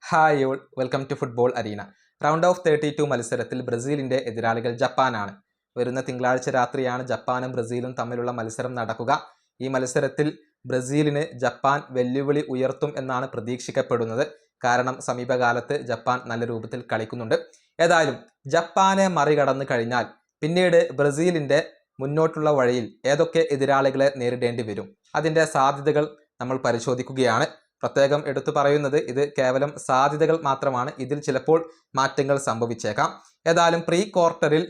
Hi all welcome to football arena. Round of 32 മത്സരത്തിൽ ബ്രസീലിന്റെ എതിരാളികൾ ജപ്പാനാണ്. വരുന്ന തിങ്കളാഴ്ച രാത്രിയാണ് ജപ്പാനും ബ്രസീലും തമ്മിലുള്ള മത്സരം നടക്കുക. ഈ മത്സരത്തിൽ ബ്രസീലിന് ജപ്പാൻ വെല്ലുവിളി ഉയർത്തും എന്നാണ് പ്രതീക്ഷിക്കപ്പെടുന്നത്. കാരണം സമീപകാലത്ത് ജപ്പാൻ നല്ല രൂപത്തിൽ കളിക്കുന്നുണ്ട്. ഏതായാലും ജപ്പാനെ മറികടന്നു കഴിഞ്ഞാൽ പിന്നീട് ബ്രസീലിന്റെ മുന്നോട്ടുള്ള വഴിയിൽ ഏതൊക്കെ എതിരാളികളെ നേരിടേണ്ടി വരും, അതിൻ്റെ സാധ്യതകൾ നമ്മൾ പരിശോധിക്കുകയാണ്. പ്രത്യേകം എടുത്തു പറയുന്നത് ഇത് കേവലം സാധ്യതകൾ മാത്രമാണ്. ഇതിൽ ചിലപ്പോൾ മാറ്റങ്ങൾ സംഭവിച്ചേക്കാം. ഏതായാലും പ്രീ ക്വാർട്ടറിൽ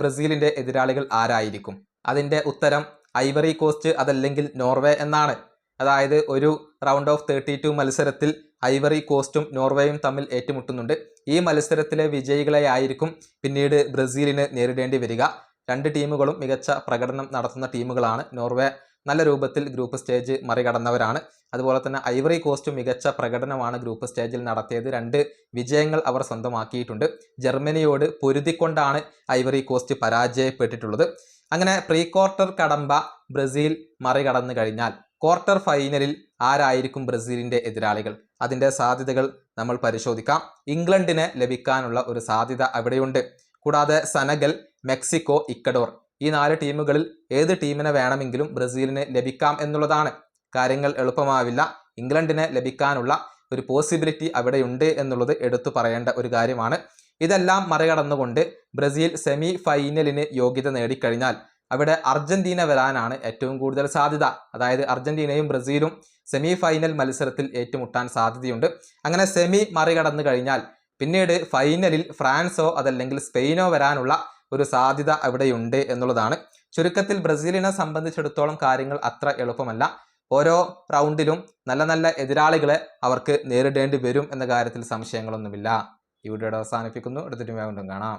ബ്രസീലിന്റെ എതിരാളികൾ ആരായിരിക്കും? അതിൻ്റെ ഉത്തരം ഐവറി കോസ്റ്റ് അതല്ലെങ്കിൽ നോർവേ എന്നാണ്. അതായത് ഒരു റൗണ്ട് ഓഫ് 32 മത്സരത്തിൽ ഐവറി കോസ്റ്റും നോർവേയും തമ്മിൽ ഏറ്റുമുട്ടുന്നുണ്ട്. ഈ മത്സരത്തിലെ വിജയികളെ ആയിരിക്കും പിന്നീട് ബ്രസീലിന് നേരിടേണ്ടി വരിക. രണ്ട് ടീമുകളും മികച്ച പ്രകടനം നടത്തുന്ന ടീമുകളാണ്. നോർവേ നല്ല രൂപത്തിൽ ഗ്രൂപ്പ് സ്റ്റേജ് മറികടന്നവരാണ്. അതുപോലെ തന്നെ ഐവറി കോസ്റ്റ് മികച്ച പ്രകടനമാണ് ഗ്രൂപ്പ് സ്റ്റേജിൽ നടത്തിയത്. 2 വിജയങ്ങൾ അവർ സ്വന്തമാക്കിയിട്ടുണ്ട്. ജർമ്മനിയോട് പൊരുതിക്കൊണ്ടാണ് ഐവറി കോസ്റ്റ് പരാജയപ്പെട്ടിട്ടുള്ളത്. അങ്ങനെ പ്രീ ക്വാർട്ടർ കടമ്പ ബ്രസീൽ മറികടന്നു കഴിഞ്ഞാൽ ക്വാർട്ടർ ഫൈനലിൽ ആരായിരിക്കും ബ്രസീലിന്റെ എതിരാളികൾ? അതിൻ്റെ സാധ്യതകൾ നമ്മൾ പരിശോധിക്കാം. ഇംഗ്ലണ്ടിനെ ലഭിക്കാനുള്ള ഒരു സാധ്യത അവിടെയുണ്ട്. കൂടാതെ സെനഗൽ, മെക്സിക്കോ, ഇക്വഡോർ ഈ 4 ടീമുകളിൽ ഏത് ടീമിനെ വേണമെങ്കിലും ബ്രസീലിന് ലഭിക്കാം എന്നുള്ളതാണ്. കാര്യങ്ങൾ എളുപ്പമാവില്ല. ഇംഗ്ലണ്ടിനെ ലഭിക്കാനുള്ള ഒരു പോസിബിലിറ്റി അവിടെയുണ്ട് എന്നുള്ളത് എടുത്തു പറയേണ്ട ഒരു കാര്യമാണ്. ഇതെല്ലാം മറികടന്നുകൊണ്ട് ബ്രസീൽ സെമി ഫൈനലിന് യോഗ്യത നേടിക്കഴിഞ്ഞാൽ അവിടെ അർജന്റീന വരാനാണ് ഏറ്റവും കൂടുതൽ സാധ്യത. അതായത് അർജന്റീനയും ബ്രസീലും സെമി ഫൈനൽ മത്സരത്തിൽ ഏറ്റുമുട്ടാൻ സാധ്യതയുണ്ട്. അങ്ങനെ സെമി മറികടന്നു കഴിഞ്ഞാൽ പിന്നീട് ഫൈനലിൽ ഫ്രാൻസോ അതല്ലെങ്കിൽ സ്പെയിനോ വരാനുള്ള ഒരു സാധ്യത അവിടെയുണ്ട് എന്നുള്ളതാണ്. ചുരുക്കത്തിൽ ബ്രസീലിനെ സംബന്ധിച്ചിടത്തോളം കാര്യങ്ങൾ അത്ര എളുപ്പമല്ല. ഓരോ റൗണ്ടിലും നല്ല നല്ല എതിരാളികളെ അവർക്ക് നേരിടേണ്ടി വരും എന്ന കാര്യത്തിൽ സംശയങ്ങളൊന്നുമില്ല. ഈ വീഡിയോയുടെ അവസാനിപ്പിക്കുന്നു. അടുത്തൊരു വീണ്ടും കാണാം.